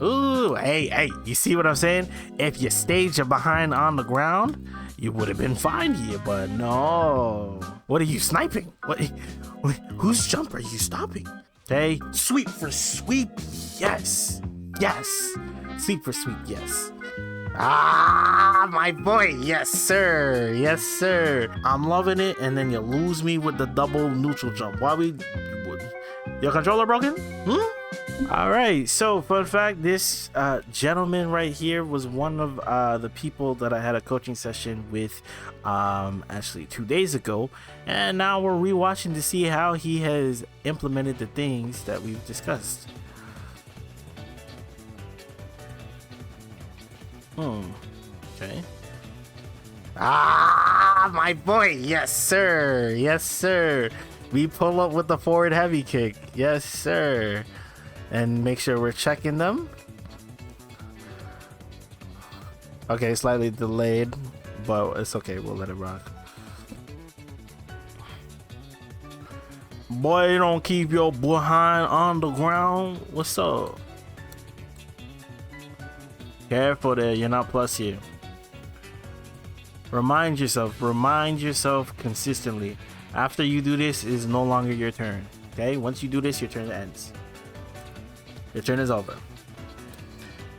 Ooh, hey, you see what I'm saying? If you stayed your behind on the ground, you would have been fine here, but no. What are you sniping? Whose jump are you stopping? Okay, sweep for sweep, yes. Sweep for sweep, yes. Ah, my boy, yes sir. I'm loving it, and then you lose me with the double neutral jump. Your controller broken? All right, so fun fact, this gentleman right here was one of the people that I had a coaching session with actually 2 days ago, and now we're rewatching to see how he has implemented the things that we've discussed. Okay. Ah, my boy, yes sir. We pull up with the forward heavy kick, yes sir. And make sure we're checking them. Okay, slightly delayed, but it's okay, we'll let it rock. Boy, you don't keep your behind on the ground. What's up? Careful there, you're not plus here. Remind yourself consistently. After you do this, it is no longer your turn. Okay, once you do this, your turn ends. Your turn is over.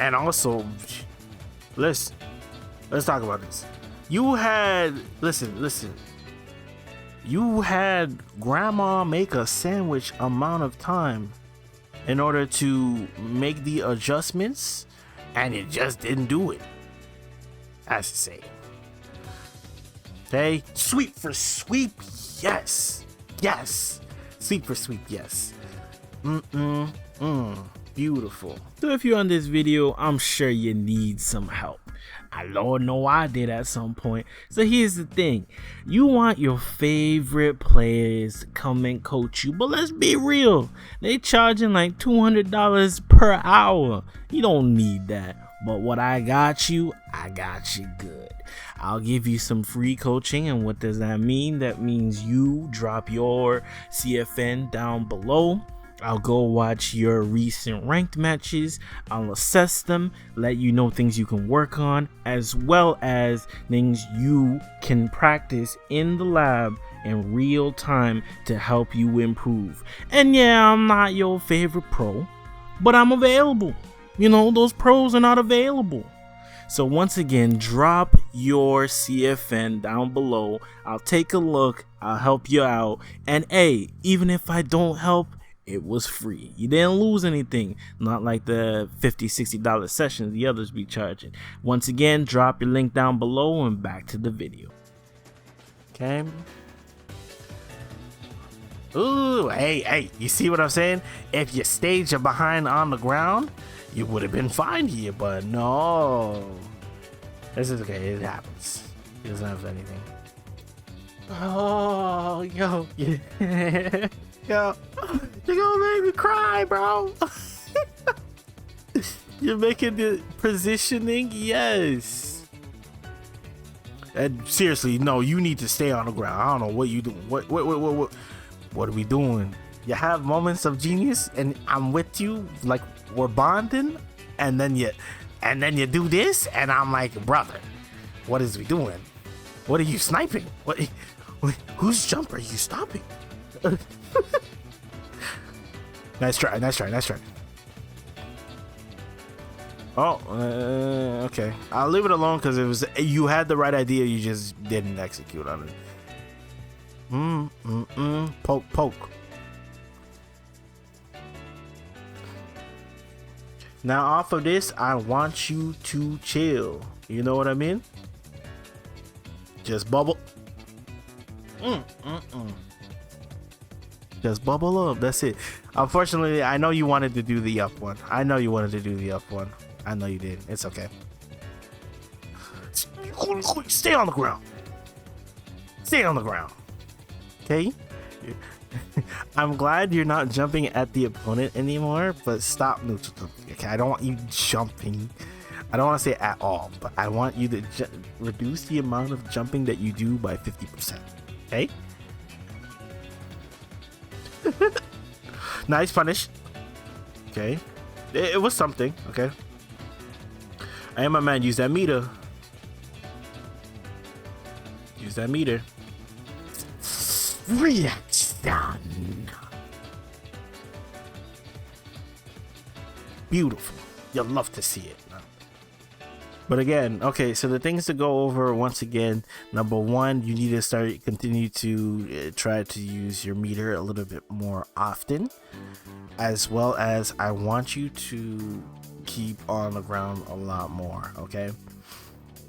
And also, let's talk about this. Listen. You had grandma make a sandwich amount of time in order to make the adjustments, and it just didn't do it. As to say. Okay, sweep for sweep, yes. Sweep for sweep, yes. Beautiful. So if you're on this video, I'm sure you need some help. Lord know I did at some point. So here's the thing. You want your favorite players to come and coach you, but let's be real. They charging like $200 per hour. You don't need that. But what I got you good. I'll give you some free coaching. And what does that mean? That means you drop your CFN down below. I'll go watch your recent ranked matches. I'll assess them, let you know things you can work on, as well as things you can practice in the lab in real time to help you improve. And yeah, I'm not your favorite pro, but I'm available. You know, those pros are not available. So once again, drop your CFN down below. I'll take a look. I'll help you out. And hey, even if I don't help, it was free. You didn't lose anything. Not like the $50-$60 sessions the others be charging. Once again, drop your link down below and back to the video. Okay. Ooh, hey, you see what I'm saying? If you stayed your behind on the ground, you would have been fine here, but no. This is okay, it happens. He doesn't have anything. Oh, yo. Yo, you're gonna make me cry, bro. You're making the positioning, yes. And seriously, no, you need to stay on the ground. I don't know what you doing. What are we doing? You have moments of genius, and I'm with you, like we're bonding, and then you do this, and I'm like, brother, what is we doing? What are you sniping? Whose jump are you stopping? Nice try. Oh, okay. I'll leave it alone because you had the right idea, you just didn't execute on it. Poke. Now off of this, I want you to chill. You know what I mean? Just bubble. Just bubble up. That's it. Unfortunately, I know you wanted to do the up one. I know you did. It's okay. Stay on the ground. Okay? I'm glad you're not jumping at the opponent anymore, but stop neutral jumping. Okay, I don't want you jumping. I don't want to say at all, but I want you to reduce the amount of jumping that you do by 50%. Okay? Nice punish. Okay. it was something. Okay. Hey, my man, use that meter. Use that meter. Reaction. Beautiful. You'll love to see it. But again, okay, so the things to go over once again, number one, you need to continue to try to use your meter a little bit more often, as well as I want you to keep on the ground a lot more. Okay,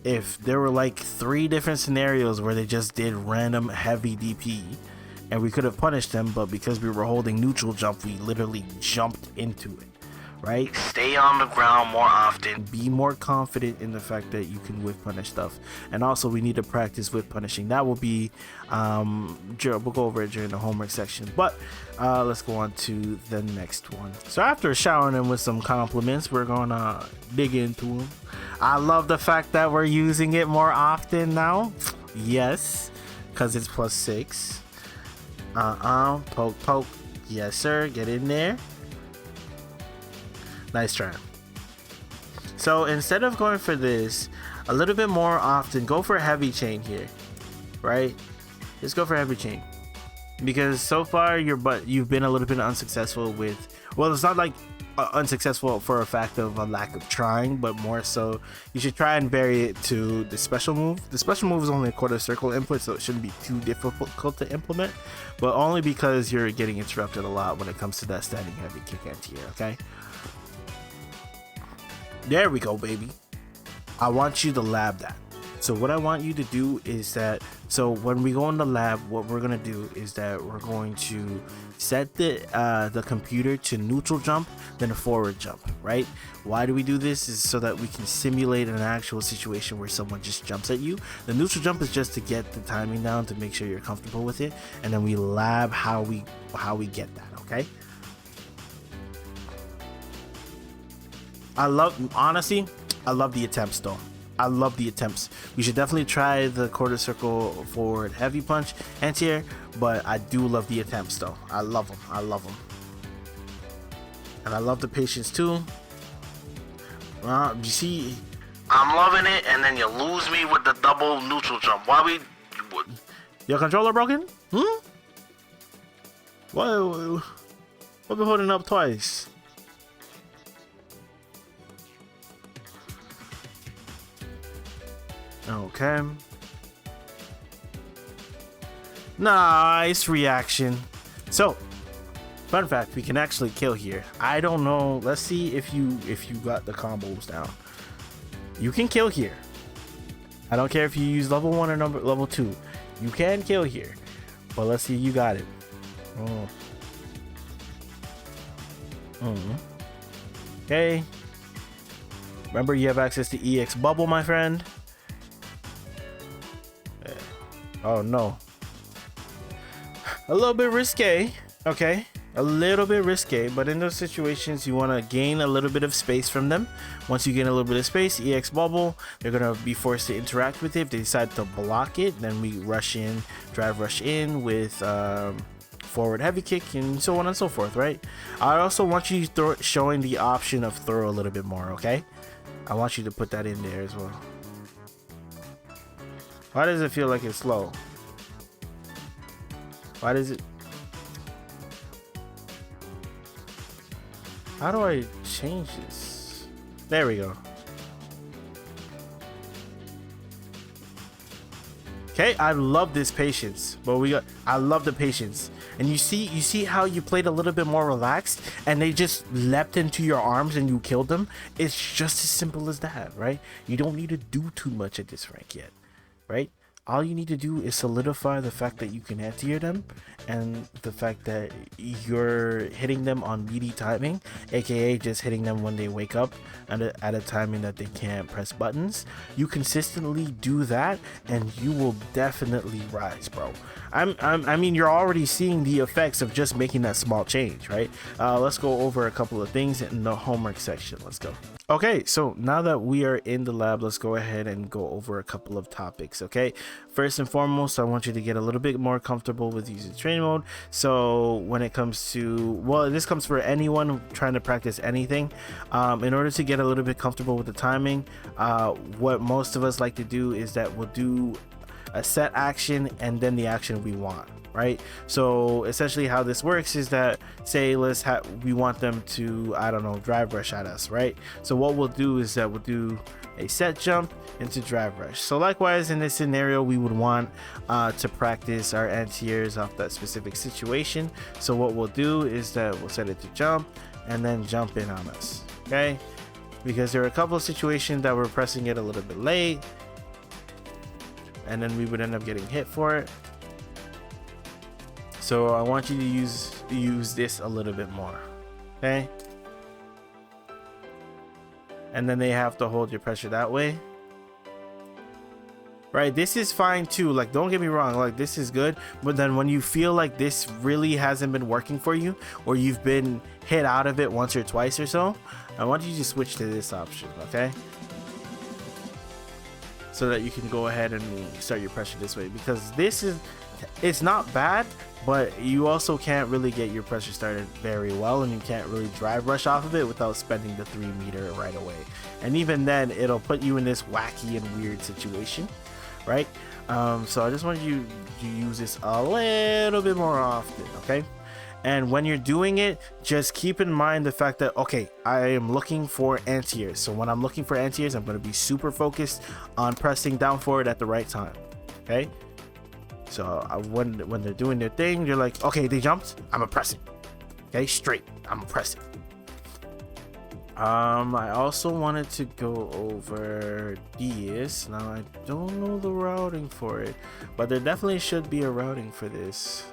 if there were like 3 different scenarios where they just did random heavy DP and we could have punished them, but because we were holding neutral jump, we literally jumped into it. Right? Stay on the ground more often. Be more confident in the fact that you can whip punish stuff. And also, we need to practice whip punishing. That will be, we'll go over it during the homework section. But let's go on to the next one. So after showering him with some compliments, we're gonna dig into him. I love the fact that we're using it more often now. Yes, because it's +6. Poke, poke. Yes, sir. Get in there. Nice try. So instead of going for this a little bit more often, go for a heavy chain here, right? Just go for a heavy chain, because so far you've been a little bit unsuccessful with, well, it's not like unsuccessful for a fact of a lack of trying, but more so you should try and vary it to the special move. The special move is only a quarter circle input, so it shouldn't be too difficult to implement, but only because you're getting interrupted a lot when it comes to that standing heavy kick anti-air. Okay, there we go, baby. I want you to lab that. So what I want you to do is that, so when we go in the lab, what we're gonna do is that we're going to set the computer to neutral jump, then a forward jump, right? Why do we do this? Is so that we can simulate an actual situation where someone just jumps at you. The neutral jump is just to get the timing down, to make sure you're comfortable with it, and then we lab how we get that. Okay. Honestly, I love the attempts though. I love the attempts. We should definitely try the quarter circle forward heavy punch anti-air, but I do love the attempts though. I love them. I love them. And I love the patience too. You see, I'm loving it, and then you lose me with the double neutral jump. Your controller broken? Why we holding up twice? Okay. Nice reaction. So, fun fact, we can actually kill here. I don't know. Let's see if you got the combos down. You can kill here. I don't care if you use level 1 or level 2. You can kill here. But let's see, you got it. Okay. Remember, you have access to EX bubble, my friend. Oh no. A little bit risque, okay? A little bit risque, but in those situations you want to gain a little bit of space from them. Once you gain a little bit of space, EX bubble, they're going to be forced to interact with it. If they decide to block it, then we drive rush in with forward heavy kick, and so on and so forth, right? I also want you showing the option of throw a little bit more, okay? I want you to put that in there as well. Why does it feel like it's slow? Why does it? How do I change this? There we go. Okay, I love this patience, but I love the patience. And you see how you played a little bit more relaxed and they just leapt into your arms and you killed them? It's just as simple as that, right? You don't need to do too much at this rank yet. Right? All you need to do is solidify the fact that you can anti-air them, and the fact that you're hitting them on meaty timing, aka just hitting them when they wake up at a timing that they can't press buttons. You consistently do that and you will definitely rise, bro. I mean, you're already seeing the effects of just making that small change, right? Let's go over a couple of things in the homework section. Let's go. Okay, so now that we are in the lab, let's go ahead and go over a couple of topics. Okay, first and foremost, I want you to get a little bit more comfortable with using training mode. So when it comes to, well, this comes for anyone trying to practice anything. In order to get a little bit comfortable with the timing, what most of us like to do is that we'll do a set action and then the action we want. Right, so essentially how this works is that, say we want them to, I don't know, drive rush at us, right? So what we'll do is that we'll do a set jump into drive rush. So likewise in this scenario, we would want to practice our anti-airs off that specific situation. So what we'll do is that we'll set it to jump and then jump in on us, okay? Because there are a couple of situations that we're pressing it a little bit late and then we would end up getting hit for it. So I want you to use this a little bit more, okay? And then they have to hold your pressure that way. Right, this is fine too, like don't get me wrong, like this is good, but then when you feel like this really hasn't been working for you, or you've been hit out of it once or twice or so, I want you to switch to this option, okay? So that you can go ahead and start your pressure this way, because it's not bad, but you also can't really get your pressure started very well, and you can't really drive rush off of it without spending the 3 meter right away. And even then, it'll put you in this wacky and weird situation, right? So I just want you to use this a little bit more often, okay? And when you're doing it, just keep in mind the fact that, okay, I am looking for anti-airs. So when I'm looking for anti-airs, I'm going to be super focused on pressing down forward at the right time, okay? So when they're doing their thing, you're like, okay, they jumped, I'm gonna press it. Okay, straight, I'm gonna press it. I also wanted to go over this. Now I don't know the routing for it, but there definitely should be a routing for this.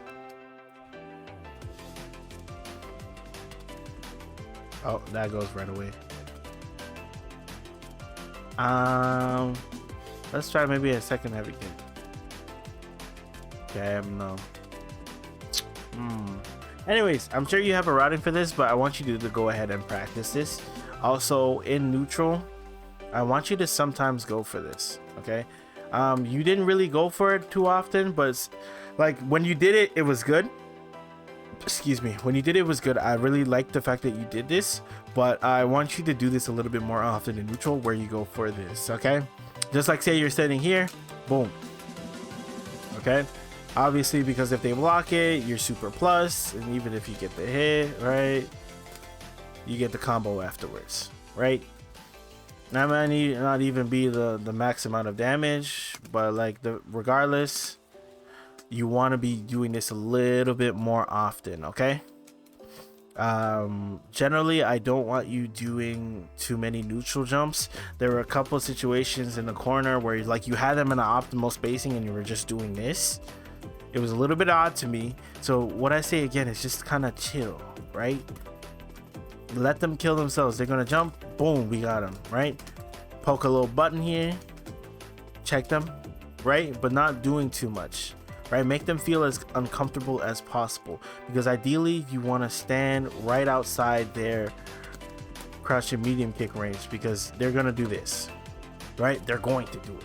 Oh, that goes right away. Let's try maybe a second heavy kick. No. Anyways, I'm sure you have a routing for this, but I want you to go ahead and practice this. Also in neutral, I want you to sometimes go for this, okay? You didn't really go for it too often, but like when you did it, it was good. Excuse me, when you did it, it was good. I really liked the fact that you did this, but I want you to do this a little bit more often in neutral, where you go for this, okay? Just like say you're standing here, boom, okay? Obviously, because if they block it, you're super plus, and even if you get the hit, right, you get the combo afterwards, right? That might not even be the max amount of damage, but like regardless, you want to be doing this a little bit more often, okay? Generally, I don't want you doing too many neutral jumps. There were a couple of situations in the corner where like you had them in an optimal spacing and you were just doing this. It was a little bit odd to me. So what I say again is just kind of chill, right? Let them kill themselves. They're gonna jump, boom, we got them, right? Poke a little button here, check them, right? But not doing too much, right? Make them feel as uncomfortable as possible, because ideally you want to stand right outside their crouch and medium kick range, because they're gonna do this, right? They're going to do it.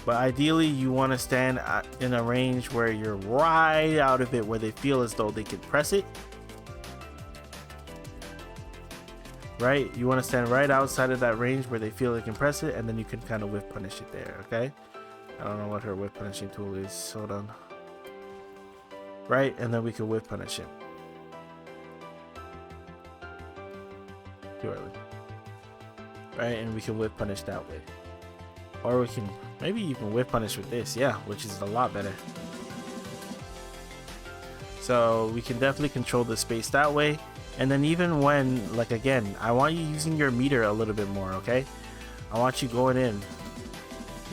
But ideally you want to stand in a range where you're right out of it, where they feel as though they can press it, right? You want to stand right outside of that range where they feel they can press it, and then you can kind of whiff punish it there, okay? I don't know what her whiff punishing tool is, hold on. Right, and then we can whiff punish it. Too early. Right, and we can whiff punish that way. Or we can maybe even whiff punish with this, yeah, which is a lot better. So we can definitely control the space that way. And then even when, like again, I want you using your meter a little bit more, okay? I want you going in.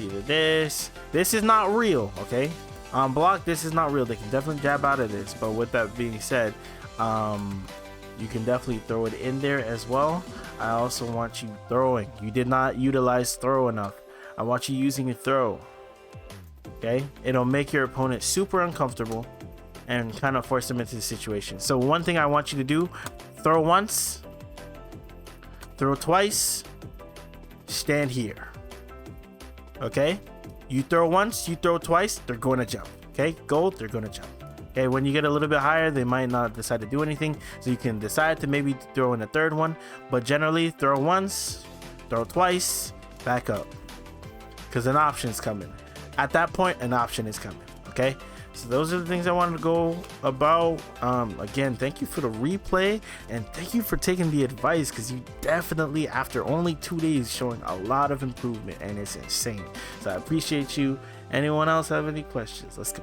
Either this is not real, okay? On block, this is not real. They can definitely jab out of this. But with that being said, you can definitely throw it in there as well. I also want you throwing. You did not utilize throw enough. I want you using your throw, okay? It'll make your opponent super uncomfortable and kind of force them into the situation. So one thing I want you to do, throw once, throw twice, stand here. Okay, you throw once, you throw twice, they're going to jump. Okay, go, they're going to jump. Okay, when you get a little bit higher, they might not decide to do anything, so you can decide to maybe throw in a third one, but generally throw once, throw twice, back up, because an option's coming. At that point, an option is coming. Okay, so those are the things I wanted to go about. Again, thank you for the replay, and thank you for taking the advice, because you definitely, after only 2 days, showing a lot of improvement, and it's insane. So I appreciate you. Anyone else have any questions? Let's go.